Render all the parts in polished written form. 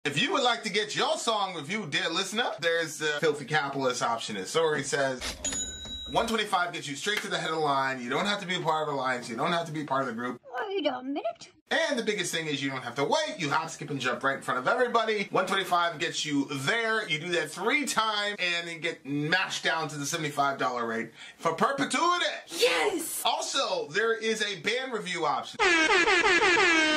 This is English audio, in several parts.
If you would like to get your song reviewed, dear listener, there's the filthy capitalist option. As Sori says, $125 gets you straight to the head of the line. You don't have to be a part of the alliance. You don't have to be part of the group. Wait a minute. And the biggest thing is you don't have to wait. You hop, skip, and jump right in front of everybody. $125 gets you there. You do that 3 times, and then get mashed down to the $75 rate for perpetuity. Yes! Also, there is a band review option.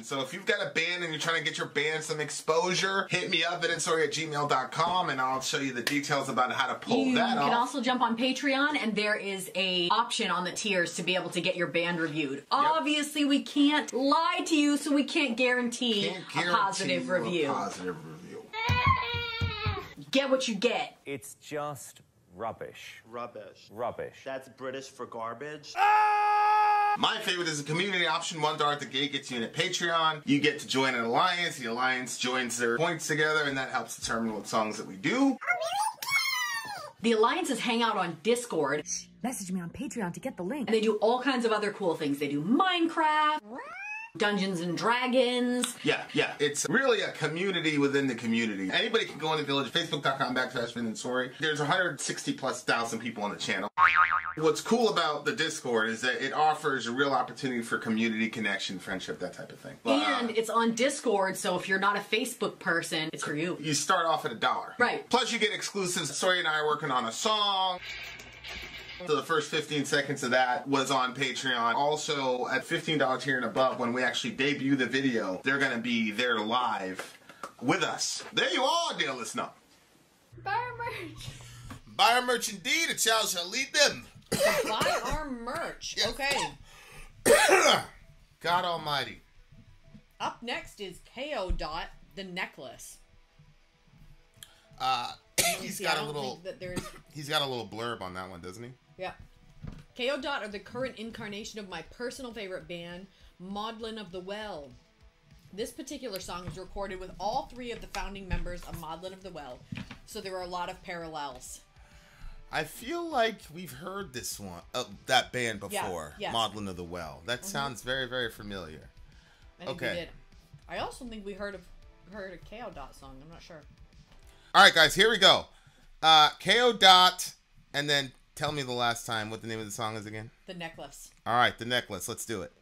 So if you've got a band and you're trying to get your band some exposure, hit me up at vinsori@gmail.com, and I'll show you the details about how to pull that off. You can also jump on Patreon, and there is a option on the tiers to be able to get your band reviewed. Yep. Obviously, we can't lie to you, so we can't guarantee a positive review. Get what you get. It's just rubbish. Rubbish. Rubbish. That's British for garbage. My favorite is the community option. $1 at the gate gets you in at Patreon. You get to join an alliance. The alliance joins their points together, and that helps determine what songs that we do. The alliances hang out on Discord. Message me on Patreon to get the link. And they do all kinds of other cool things. They do Minecraft, Dungeons and Dragons. Yeah. It's really a community within the community. Anybody can go on the village, facebook.com/Vin and Sori. There's 160,000+ people on the channel. What's cool about the Discord is that it offers a real opportunity for community connection, friendship, that type of thing. And it's on Discord, so if you're not a Facebook person, it's for you. You start off at $1. Right. Plus you get exclusives. Sori and I are working on a song. So the first 15 seconds of that was on Patreon. Also, at $15 tier and above, when we actually debut the video, they're going to be there live with us. There you are, dear listener. Buy our merch. Buy our merch indeed, a child shall lead them. Buy our merch. Okay. God almighty. Up next is Kayo Dot The Necklace. He's got a little blurb on that one, doesn't he? Yeah. Kayo Dot are the current incarnation of my personal favorite band, Maudlin of the Well. This particular song was recorded with all 3 of the founding members of Maudlin of the Well, so there are a lot of parallels. I feel like we've heard this one, that band before, yes. Maudlin of the Well. That sounds very, very familiar. I think we did. I also think we heard a Kayo Dot song. I'm not sure. All right, guys, here we go. Kayo Dot, and then tell me the last time what the name of the song is again. The Necklace. All right, The Necklace. Let's do it.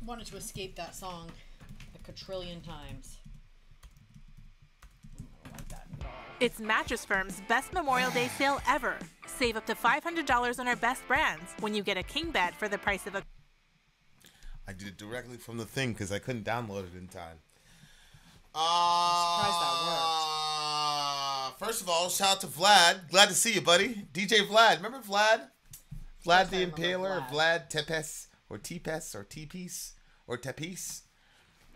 wanted to escape that song a quadrillion times. I don't like that at all. It's Mattress Firm's best Memorial Day sale ever. Save up to $500 on our best brands when you get a king bed for the price of a... I did it directly from the thing because I couldn't download it in time. I'm surprised that worked. First of all, shout out to Vlad. Glad to see you, buddy. DJ Vlad. Remember Vlad? Vlad the Impaler, or Vlad Tepes, or Tepes, or T-Piece, or Tepes,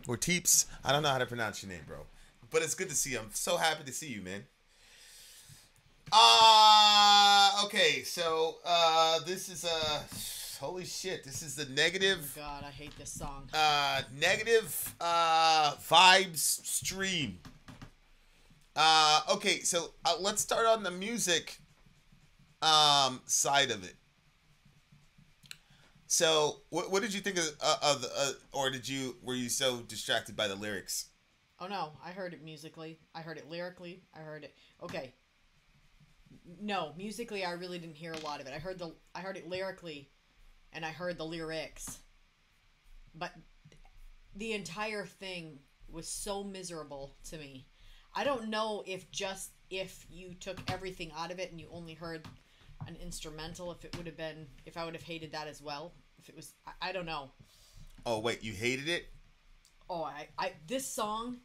or Teeps. I don't know how to pronounce your name, bro. But it's good to see you. I'm so happy to see you, man. Okay, so, this is, holy shit, this is the negative... Oh God, I hate this song. Negative, vibes stream. Okay, so, let's start on the music, side of it. So, what did you think of or were you so distracted by the lyrics? Oh no, I heard it musically. I heard it lyrically. I heard it. Okay. No, musically, I really didn't hear a lot of it. I heard it lyrically, and I heard the lyrics. But the entire thing was so miserable to me. I don't know if you took everything out of it and you only heard an instrumental, if I would have hated that as well. If it was, I don't know. Oh wait, you hated it? Oh, this song,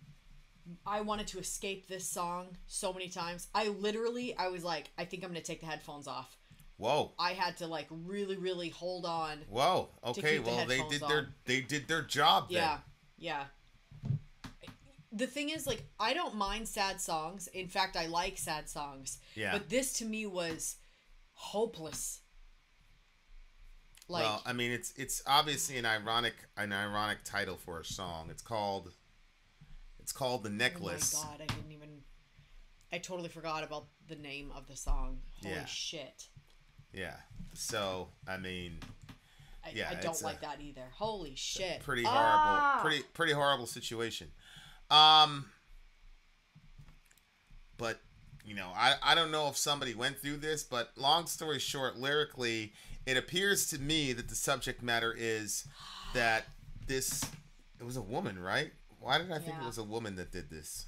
I wanted to escape this song so many times. I was like, I think I'm gonna take the headphones off. Whoa. I had to like really, really hold on. Whoa. Okay. Well, they did their job then. Yeah. Yeah. The thing is, like, I don't mind sad songs. In fact, I like sad songs. Yeah. But this to me was hopeless. Like, well, I mean, it's obviously an ironic title for a song. It's called The Necklace. Oh my God, I totally forgot about the name of the song. Holy shit. Yeah. So, I mean, I don't like that either. Holy shit. Pretty horrible. Pretty horrible situation. But, you know, I don't know if somebody went through this, but long story short, lyrically, it appears to me that the subject matter is that it was a woman, right? Why did I think it was a woman that did this?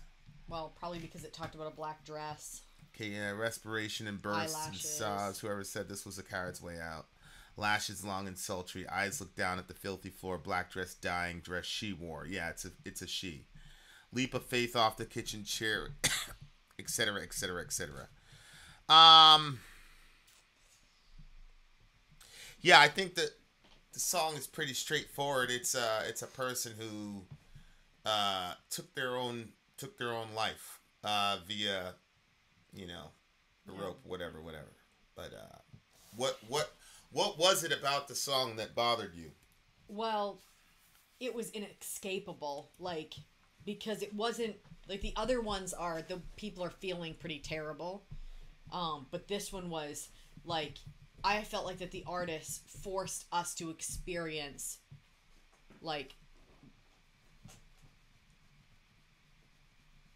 Well, probably because it talked about a black dress. Okay, yeah, respiration and bursts and sobs. Whoever said this was a coward's way out. Lashes long and sultry. Eyes look down at the filthy floor. Black dress dying. Dress she wore. Yeah, it's a she. Leap of faith off the kitchen chair, etc., etc., etc. Yeah, I think that the song is pretty straightforward. It's a person who took their own life via, you know, the rope, whatever. But what was it about the song that bothered you? Well, it was inescapable, like, because it wasn't like the other ones are the people are feeling pretty terrible, but this one was like, I felt like that the artist forced us to experience, like,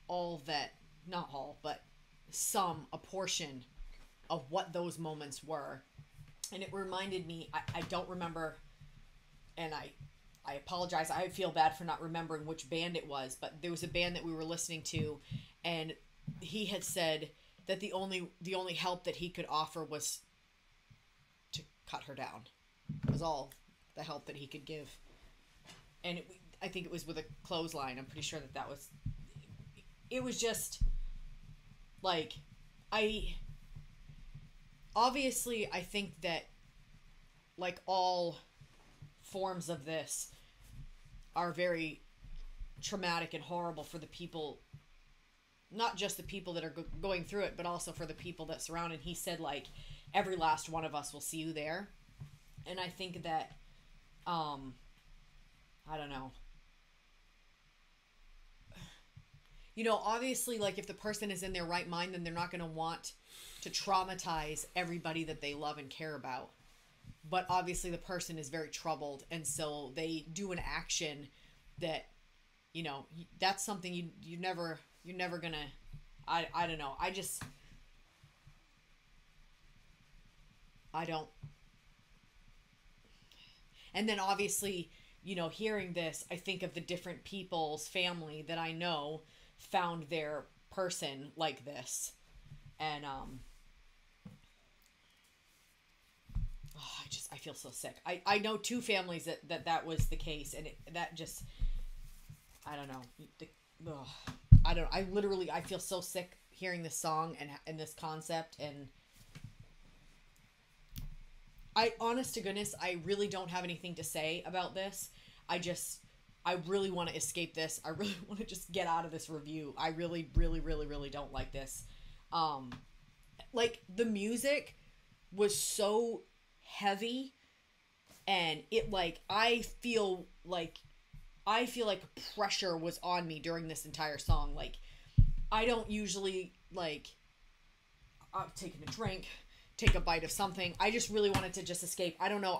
all that, not all, but a portion of what those moments were. And it reminded me, I don't remember, and I apologize, I feel bad for not remembering which band it was, but there was a band that we were listening to, and he had said that the only help that he could offer was to cut her down. It was all the help that he could give. And I think it was with a clothesline. I'm pretty sure that was... It was just... Like, obviously, I think that, like, all forms of this are very traumatic and horrible for the people, not just the people that are going through it, but also for the people that surround it. He said, like, every last one of us will see you there. And I think that, I don't know. You know, obviously, like, if the person is in their right mind, then they're not going to want to traumatize everybody that they love and care about. But obviously the person is very troubled, and so they do an action that, you know, that's something you're never going to, I don't know. I don't. And then obviously you know, hearing this, I think of the different people's family that I know found their person like this. And, I feel so sick. I know 2 families that was the case, and that just, I don't know. I feel so sick hearing this song and this concept, and honest to goodness, I really don't have anything to say about this. I really want to escape this. I really want to just get out of this review. I really, really, really, really don't like this. Like, the music was so heavy, and it, like, I feel like pressure was on me during this entire song. Like, I don't usually, like, I'm taking a drink, take a bite of something. I just really wanted to just escape. I don't know.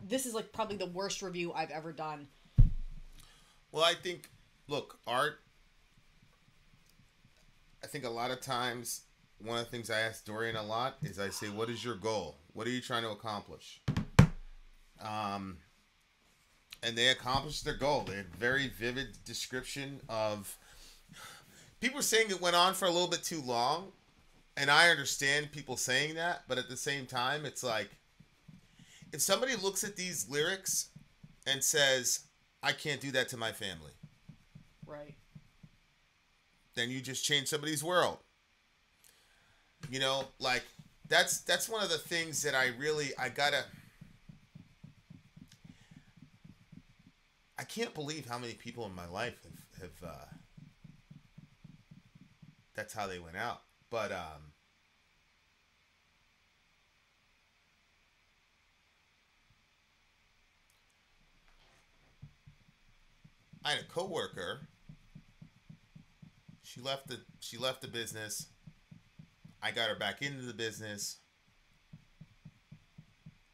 This is, like, probably the worst review I've ever done. Well, I think, look, art, I think a lot of times, one of the things I ask Dorian a lot is I say, what is your goal? What are you trying to accomplish? And they accomplished their goal. They had very vivid description of... People are saying it went on for a little bit too long, and I understand people saying that, but at the same time, it's like, if somebody looks at these lyrics and says, I can't do that to my family. Right. Then you just change somebody's world. You know, like, that's one of the things that I can't believe how many people in my life have that's how they went out. But I had a coworker. She left the business. I got her back into the business.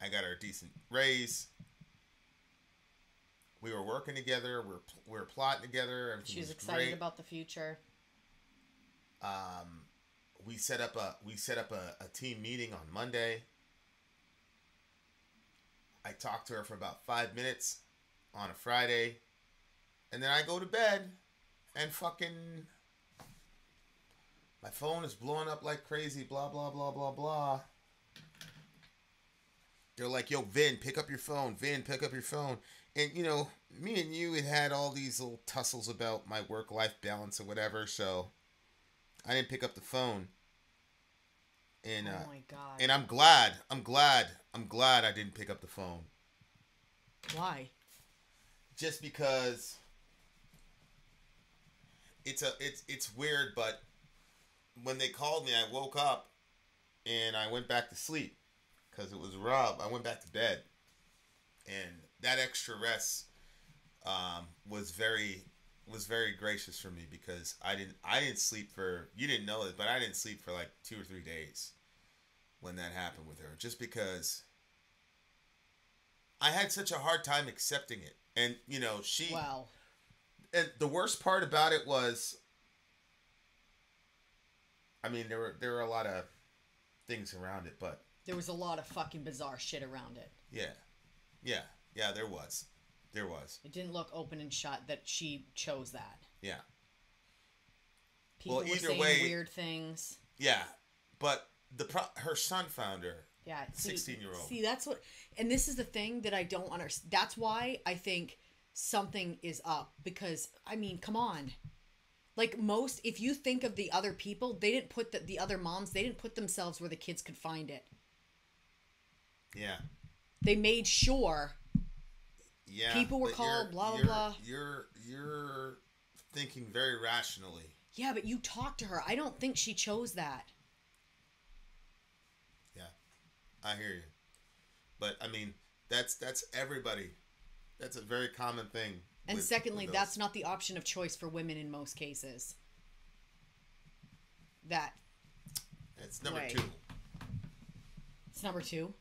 I got her a decent raise. We were working together. We were plotting together. Everything She was was excited great. about the future. We set up a team meeting on Monday. I talked to her for about 5 minutes on a Friday, and then I go to bed, and fucking my phone is blowing up like crazy. Blah blah blah blah blah. They're like, "Yo, Vin, pick up your phone. Vin, pick up your phone." And, you know, me and you had all these little tussles about my work-life balance or whatever, so I didn't pick up the phone. And, oh my God. And I'm glad I didn't pick up the phone. Why? Just because it's weird, but when they called me, I woke up and I went back to sleep because it was Rob. I went back to bed, and that extra rest was very gracious for me, because I didn't sleep for, you didn't know it, but I didn't sleep for like 2 or 3 days when that happened with her, just because I had such a hard time accepting it. And, you know, Wow. And the worst part about it was, I mean, there were a lot of things around it, but There was a lot of fucking bizarre shit around it. yeah, there was. It didn't look open and shut that she chose that. Yeah. People Well, were either saying way- weird things. Yeah, but her son found her. Yeah, 16-year-old. See, that's what, and this is the thing that I don't understand. That's why I think something is up, because, I mean, come on. Like, if you think of the other people, they didn't put the other moms, they didn't put themselves where the kids could find it. Yeah. They made sure Yeah. people were but called, you're- blah, blah, you're- blah. You're thinking very rationally. Yeah, but you talked to her. I don't think she chose that. Yeah. I hear you. But, I mean, that's everybody. That's a very common thing. And secondly, with that's those. not the option of choice for women in most cases. That. It's number way. 2. It's number 2.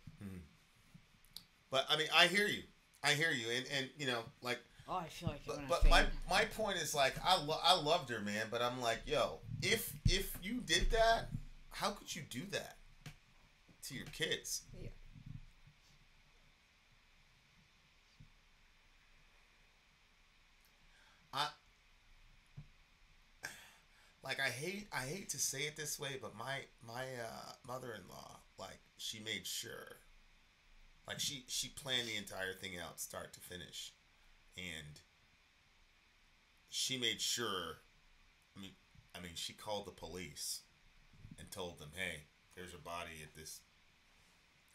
But, I mean, I hear you. And you know, like, Oh, I feel like I'm but gonna faint. my point is, like, I loved her, man, but I'm like, yo, if you did that, how could you do that to your kids? Yeah. like I hate to say it this way, but my mother-in-law, like, she made sure, like, she planned the entire thing out start to finish, and she made sure. I mean, she called the police and told them, hey, there's a body at this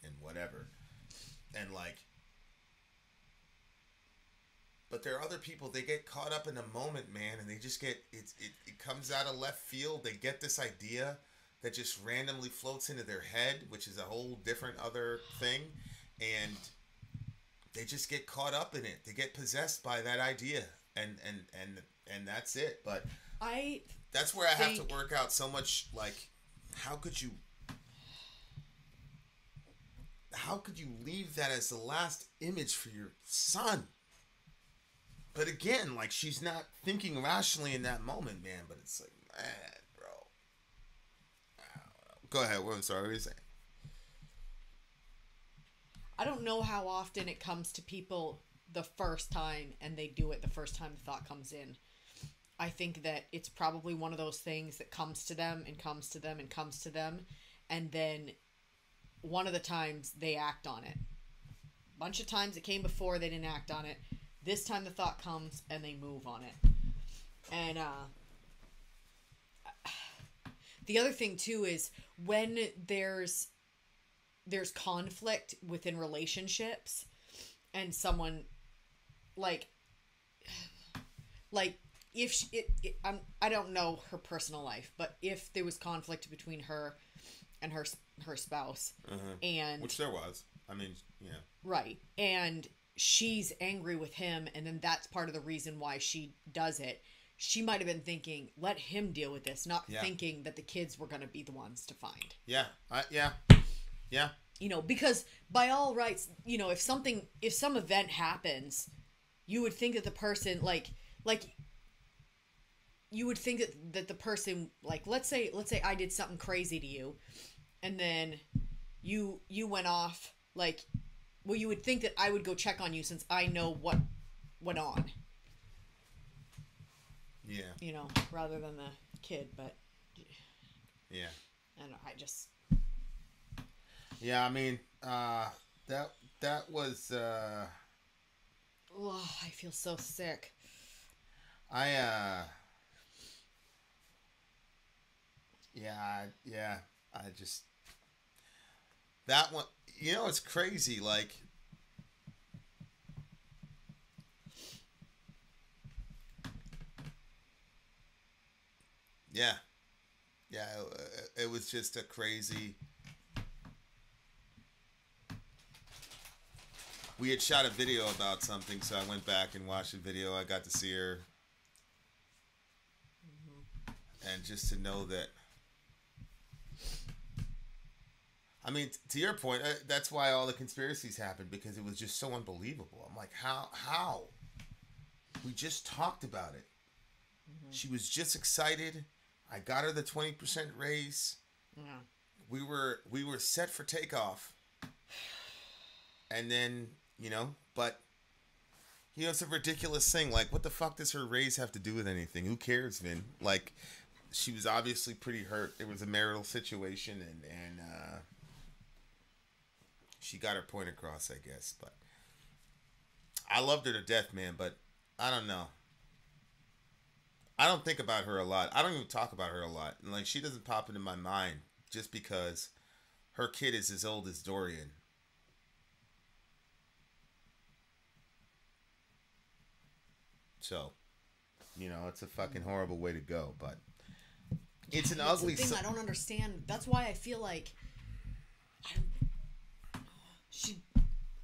and whatever. And like, but there are other people, they get caught up in the moment, man, and they just get, it comes out of left field. They get this idea that just randomly floats into their head, which is a whole different other thing. And they just get caught up in it. They get possessed by that idea. And that's it. But that's where I have to work out so much, like, how could you leave that as the last image for your son? But again, like, she's not thinking rationally in that moment, man. But it's like, man, bro. Go ahead. I'm sorry. What are you saying? I don't know how often it comes to people the first time and they do it the first time the thought comes in. I think that it's probably one of those things that comes to them and comes to them and comes to them. And then one of the times they act on it. A bunch of times it came before, they didn't act on it. This time the thought comes and they move on it. And the other thing too is when there's conflict within relationships and someone like if she, I don't know her personal life, but if there was conflict between her and her spouse, and which there was, I mean, yeah, right, and she's angry with him, and then that's part of the reason why she does it. She might have been thinking, let him deal with this, not thinking that the kids were going to be the ones to find. Yeah. You know, because by all rights, you know, if some event happens, you would think that the person, like you would think that the person, like, let's say I did something crazy to you, and then you went off, like, well, you would think that I would go check on you since I know what went on. Yeah. You know, rather than the kid, but yeah. I don't know, I just. Yeah, I mean, that was. Oh, I feel so sick. Yeah. I just. That one, you know, it's crazy. Like, yeah, it was just a crazy. We had shot a video about something, so I went back and watched the video. I got to see her, and just to know that. I mean, to your point, that's why all the conspiracies happened, because it was just so unbelievable. I'm like, how? We just talked about it. She was just excited. I got her the 20% raise. Yeah. We were set for takeoff. And then, you know, but, you know, it's a ridiculous thing. Like, what the fuck does her raise have to do with anything? Who cares, Vin? Like, she was obviously pretty hurt. It was a marital situation, and she got her point across, I guess. But I loved her to death, man. But I don't know. I don't think about her a lot. I don't even talk about her a lot. And like, she doesn't pop into my mind just because her kid is as old as Dorian. So, you know, it's a fucking horrible way to go. But it's an ugly thing I don't understand. That's why I feel like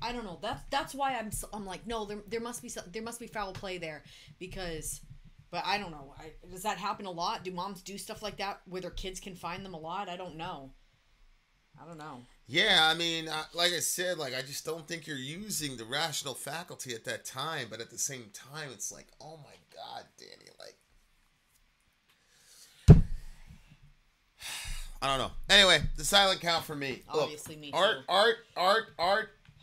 I don't know. That's why I'm like, no, there must be foul play there, because, but I don't know. Does that happen a lot? Do moms do stuff like that where their kids can find them a lot? I don't know. Yeah, I mean, like I said, like, I just don't think you're using the rational faculty at that time. But at the same time, it's like, oh my God, Danny, like, I don't know. Anyway, the silent count for me. Obviously, me too. Art.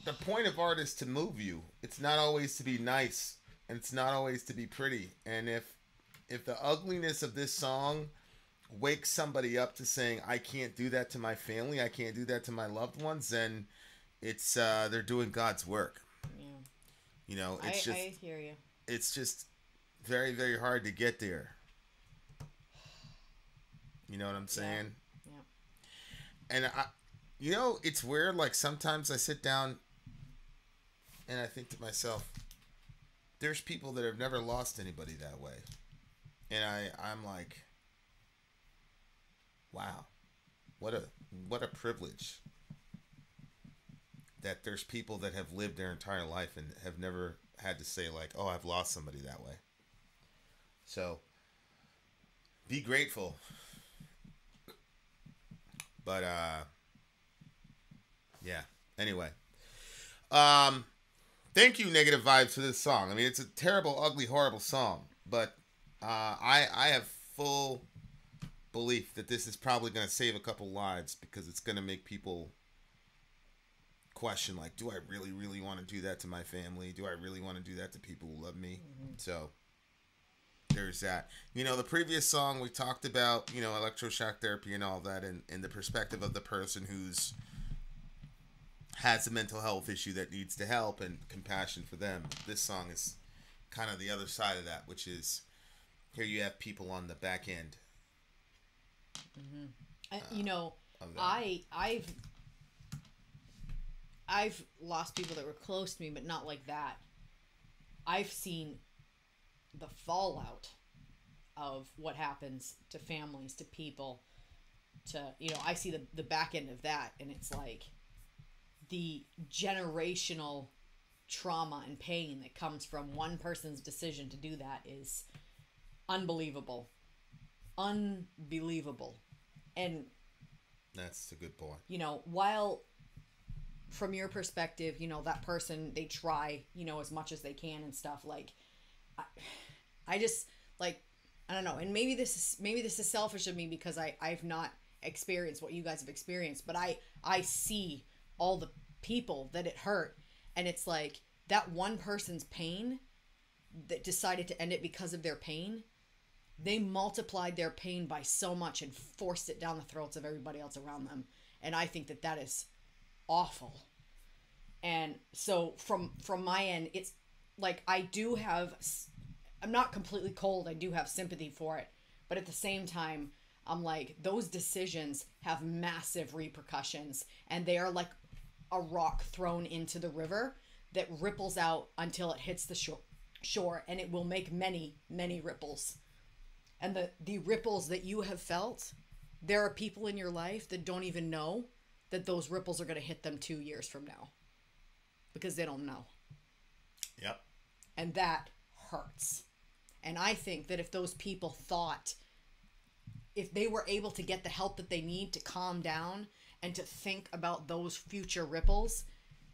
The point of art is to move you. It's not always to be nice, and it's not always to be pretty. And if the ugliness of this song wake somebody up to saying, I can't do that to my family, I can't do that to my loved ones, then it's they're doing God's work. Yeah. You know, I hear you. It's just very, very hard to get there. You know what I'm saying? Yeah. And you know, it's weird. Like sometimes I sit down and I think to myself, there's people that have never lost anybody that way. And I'm like, wow, what a privilege that there's people that have lived their entire life and have never had to say like, oh, I've lost somebody that way. So be grateful. But yeah. Anyway, thank you, Negative Vibes, for this song. I mean, it's a terrible, ugly, horrible song, but I have full belief that this is probably going to save a couple lives because it's going to make people question, like, do I really, really want to do that to my family? Do I really want to do that to people who love me? Mm-hmm. So there's that. You know, the previous song we talked about, you know, electroshock therapy and all that, and the perspective of the person who's has a mental health issue that needs to help and compassion for them. This song is kind of the other side of that, which is here you have people on the back end. Mm-hmm. You know, I've lost people that were close to me, but not like that. I've seen the fallout of what happens to families, to people, to, you know, I see the back end of that, and it's like the generational trauma and pain that comes from one person's decision to do that is unbelievable. Unbelievable. And that's a good point. You know, while from your perspective, you know, that person, they try, you know, as much as they can and stuff, like I just, like, I don't know, and maybe this is selfish of me because I've not experienced what you guys have experienced, but I see all the people that it hurt, and it's like that one person's pain that decided to end it because of their pain, they multiplied their pain by so much and forced it down the throats of everybody else around them, and I think that is awful. And so from my end, it's like I'm not completely cold. I do have sympathy for it. But at the same time, I'm like, those decisions have massive repercussions. And they are like a rock thrown into the river that ripples out until it hits the shore. And it will make many, many ripples. And the ripples that you have felt, there are people in your life that don't even know that those ripples are going to hit them 2 years from now. Because they don't know. Yep. And that hurts. And I think that if those people thought, if they were able to get the help that they need to calm down and to think about those future ripples,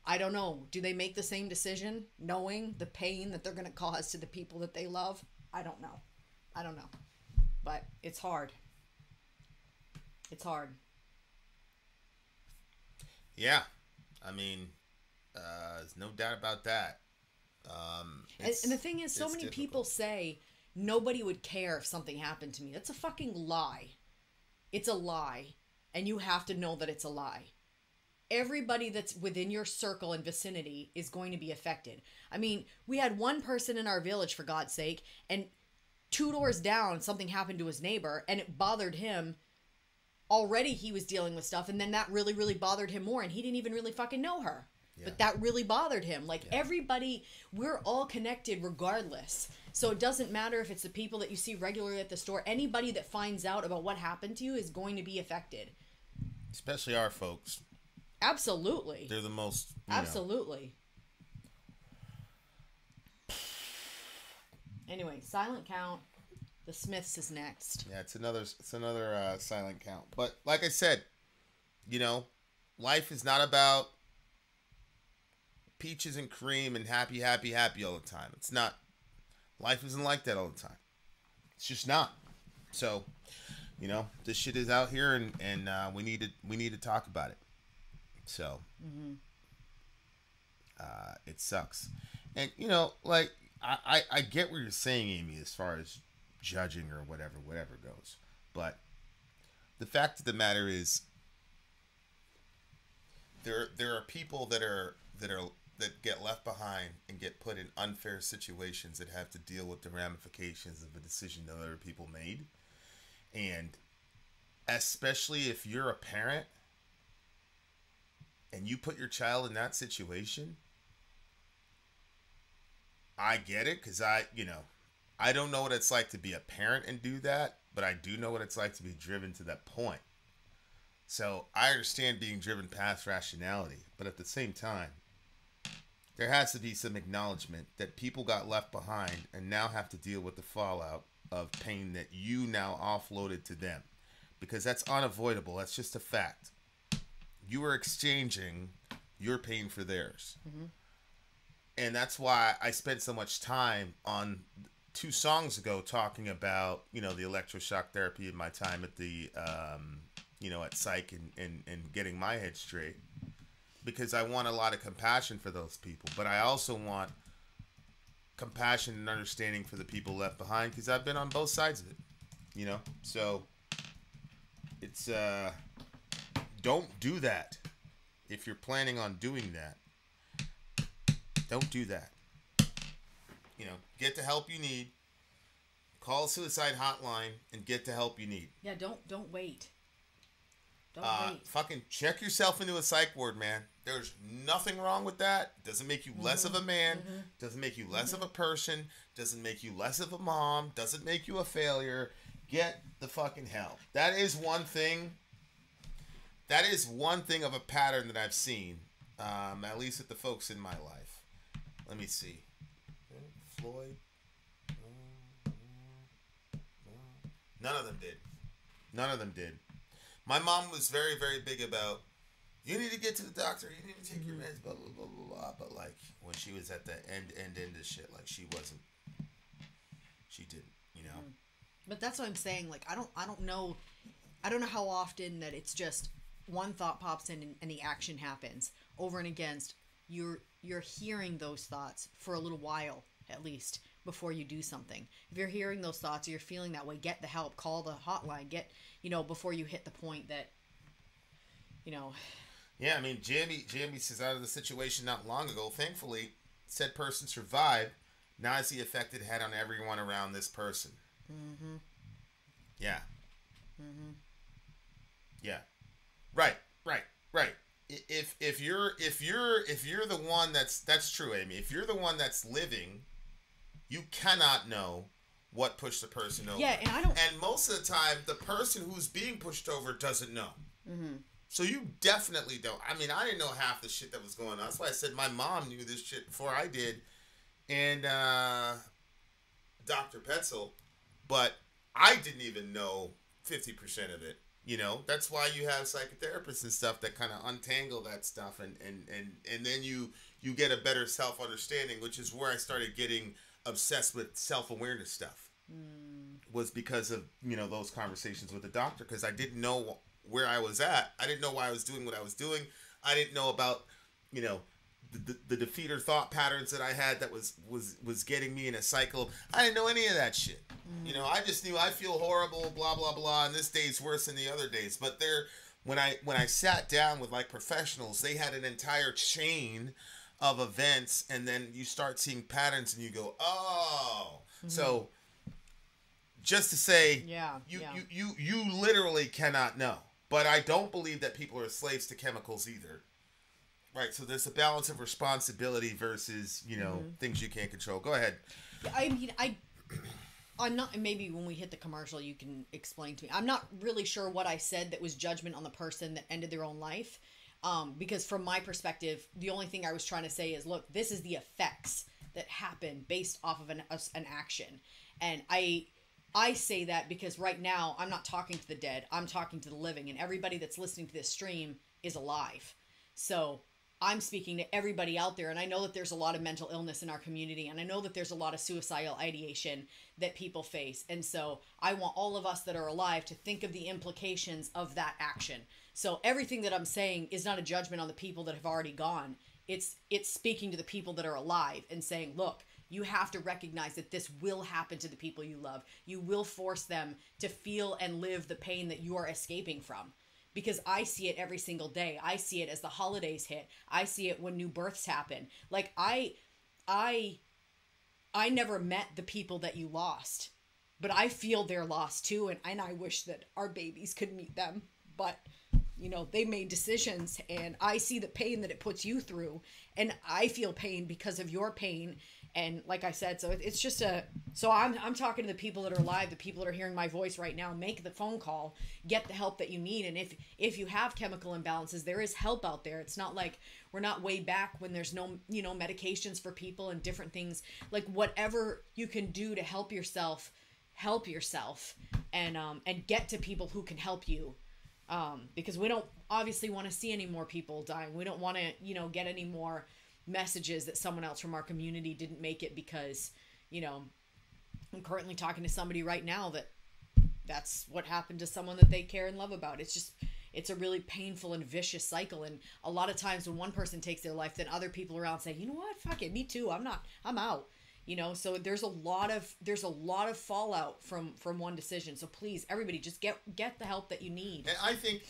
I don't know, do they make the same decision knowing the pain that they're going to cause to the people that they love? I don't know. But it's hard. It's hard. Yeah. I mean, there's no doubt about that. And the thing is, so many people say nobody would care if something happened to me. That's a fucking lie. It's a lie. And you have to know that it's a lie. Everybody that's within your circle and vicinity is going to be affected. I mean, we had one person in our village, for God's sake, and 2 doors down, something happened to his neighbor, and it bothered him. Already he was dealing with stuff, and then that really, really bothered him more, and he didn't even really fucking know her. Yeah. But that really bothered him. Like, everybody, we're all connected regardless. So it doesn't matter if it's the people that you see regularly at the store. Anybody that finds out about what happened to you is going to be affected. Especially our folks. Absolutely. They're the most... Absolutely. Anyway, Silent Count. The Smiths is next. Yeah, it's another silent count. But like I said, you know, life is not about peaches and cream and happy, happy, happy all the time. It's not. Life isn't like that all the time. It's just not. So, you know, this shit is out here, and we need to talk about it. So, it sucks. And you know, like I get what you're saying, Amy, as far as judging or whatever goes, but the fact of the matter is, there are people that get left behind and get put in unfair situations that have to deal with the ramifications of a decision that other people made. And especially if you're a parent and you put your child in that situation, I get it, because I don't know what it's like to be a parent and do that, but I do know what it's like to be driven to that point. So I understand being driven past rationality, but at the same time, there has to be some acknowledgement that people got left behind and now have to deal with the fallout of pain that you now offloaded to them, because that's unavoidable. That's just a fact. You are exchanging your pain for theirs. Mm-hmm. And that's why I spent so much time on 2 songs ago talking about, the electroshock therapy in my time at the, at psych and getting my head straight, because I want a lot of compassion for those people. But I also want compassion and understanding for the people left behind, because I've been on both sides of it, So it's, don't do that. If you're planning on doing that, don't do that. Get the help you need. Call a suicide hotline and get the help you need. Yeah, don't wait. Don't wait. Fucking check yourself into a psych ward, man. There's nothing wrong with that. Doesn't make you less of a man. Doesn't make you less of a person. Doesn't make you less of a mom. Doesn't make you a failure. Get the fucking help. That is one thing. That is one thing of a pattern that I've seen, at least with the folks in my life. Let me see. Floyd. None of them did. None of them did. My mom was very, very big about, you need to get to the doctor, you need to take your meds, blah, blah, blah, blah, blah. But, like, when she was at the end of shit, like, she didn't, But that's what I'm saying. Like, I don't know how often that it's just one thought pops in and the action happens over and against. You're hearing those thoughts for a little while, at least, before you do something. If you're hearing those thoughts or you're feeling that way, get the help, call the hotline, before you hit the point that, Yeah, I mean, Jamie says out of the situation not long ago, thankfully, said person survived. Now I see effect it had on everyone around this person. Mm-hmm. Yeah. Mm-hmm. Yeah. Right. If you're the one that's true, Amy. If you're the one that's living, you cannot know what pushed the person over. Yeah, and I don't. And most of the time, the person who's being pushed over doesn't know. Mm-hmm. So you definitely don't. I mean, I didn't know half the shit that was going on. That's why I said my mom knew this shit before I did, and Dr. Petzel, but I didn't even know 50% of it. That's why you have psychotherapists and stuff that kind of untangle that stuff, and then you get a better self-understanding, which is where I started getting obsessed with self-awareness stuff. Was because of, those conversations with the doctor, because I didn't know where I was at. I didn't know why I was doing what I was doing. I didn't know about, the defeater thought patterns that I had that was getting me in a cycle. I didn't know any of that shit. I just knew I feel horrible, blah, blah, blah, and this day's worse than the other days. But when I sat down with like professionals, they had an entire chain of events, and then you start seeing patterns and you go, oh. Mm-hmm. So just to say, you literally cannot know. But I don't believe that people are slaves to chemicals either. Right, so there's a balance of responsibility versus, things you can't control. Go ahead. I mean, I'm not, maybe when we hit the commercial you can explain to me. I'm not really sure what I said that was judgment on the person that ended their own life. Because from my perspective, the only thing I was trying to say is, look, this is the effects that happen based off of an action. And I say that because right now I'm not talking to the dead. I'm talking to the living. And everybody that's listening to this stream is alive. So I'm speaking to everybody out there, and I know that there's a lot of mental illness in our community, and I know that there's a lot of suicidal ideation that people face. And so I want all of us that are alive to think of the implications of that action. So everything that I'm saying is not a judgment on the people that have already gone. It's speaking to the people that are alive and saying, look, You have to recognize that this will happen to the people you love. You will force them to feel and live the pain that you are escaping from. Because I see it every single day. I see it as the holidays hit. I see it when new births happen. Like, I never met the people that you lost. But I feel their loss too. And I wish that our babies could meet them. But, you know, they made decisions. And I see the pain that it puts you through. And I feel pain because of your pain. And like I said, so it's just so I'm talking to the people that are alive, the people that are hearing my voice right now. Make the phone call, get the help that you need. And if you have chemical imbalances, there is help out there. It's not like we're not way back when there's no, you know, medications for people and different things. Like, whatever you can do to help yourself and get to people who can help you. Because we don't obviously want to see any more people dying. We don't want to, you know, get any more messages that someone else from our community didn't make it because, you know, I'm currently talking to somebody right now that's what happened to someone that they care and love about. It's a really painful and vicious cycle. And a lot of times when one person takes their life, then other people around say, you know what, fuck it, me too, I'm out. You know, so there's a lot of fallout from one decision. So please, everybody, just get the help that you need. And I think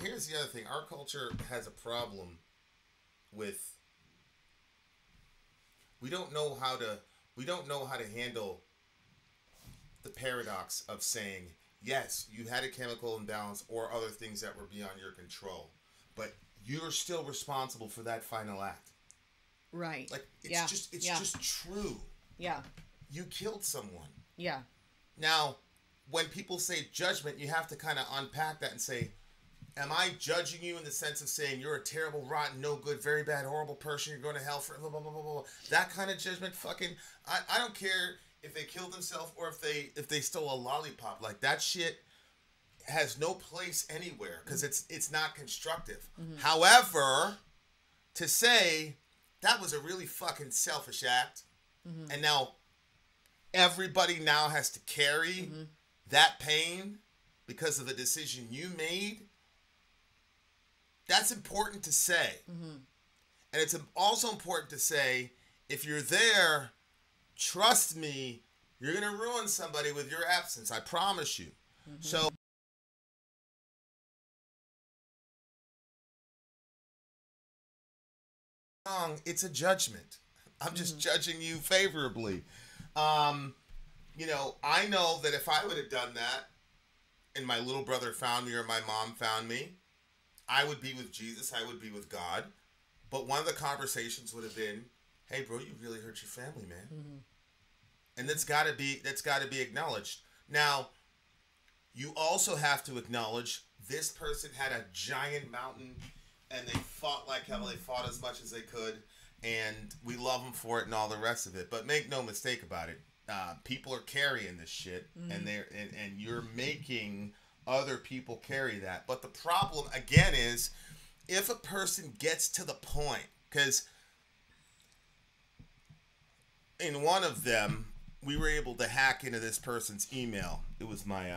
here's the other thing. Our culture has a problem with we don't know how to handle the paradox of saying, yes, you had a chemical imbalance or other things that were beyond your control, but you're still responsible for that final act. Right. Like, it's just true. Yeah. You killed someone. Yeah. Now, when people say judgment, you have to kind of unpack that and say, am I judging you in the sense of saying you're a terrible, rotten, no good, very bad, horrible person, you're going to hell for blah, blah, blah, blah, blah. That kind of judgment, fucking, I don't care if they killed themselves or if they stole a lollipop. Like, that shit has no place anywhere because it's not constructive. Mm-hmm. However, to say that was a really fucking selfish act, and now everybody now has to carry that pain because of the decision you made, that's important to say. And it's also important to say, if you're there, trust me, you're going to ruin somebody with your absence. I promise you. So it's a judgment. I'm just judging you favorably. You know, I know that if I would have done that and my little brother found me or my mom found me, I would be with Jesus. I would be with God. But one of the conversations would have been, hey, bro, you really hurt your family, man. And that's got to be acknowledged. Now, you also have to acknowledge this person had a giant mountain and they fought like hell. They fought as much as they could. And we love them for it and all the rest of it. But make no mistake about it. People are carrying this shit. And you're making other people carry that. But the problem, again, is if a person gets to the point, because in one of them, we were able to hack into this person's email. It was my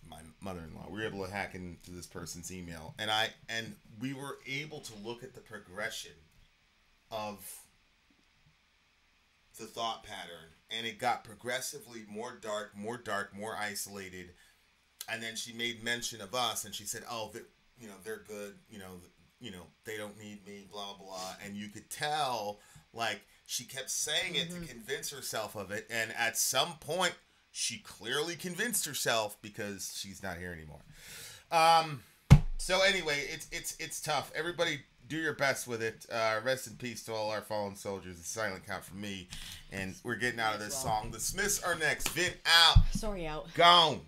my mother-in-law. We were able to hack into this person's email, and we were able to look at the progression of the thought pattern, and it got progressively more dark, more isolated. And then she made mention of us, and she said, "Oh, they're good. They don't need me. Blah blah." And you could tell, like, she kept saying it to convince herself of it, and at some point, she clearly convinced herself because she's not here anymore. So anyway, it's tough. Everybody, do your best with it. Rest in peace to all our fallen soldiers. A silent count from me, and we're getting out of this song. The Smiths are next. Vin out. Sorry out. Gone.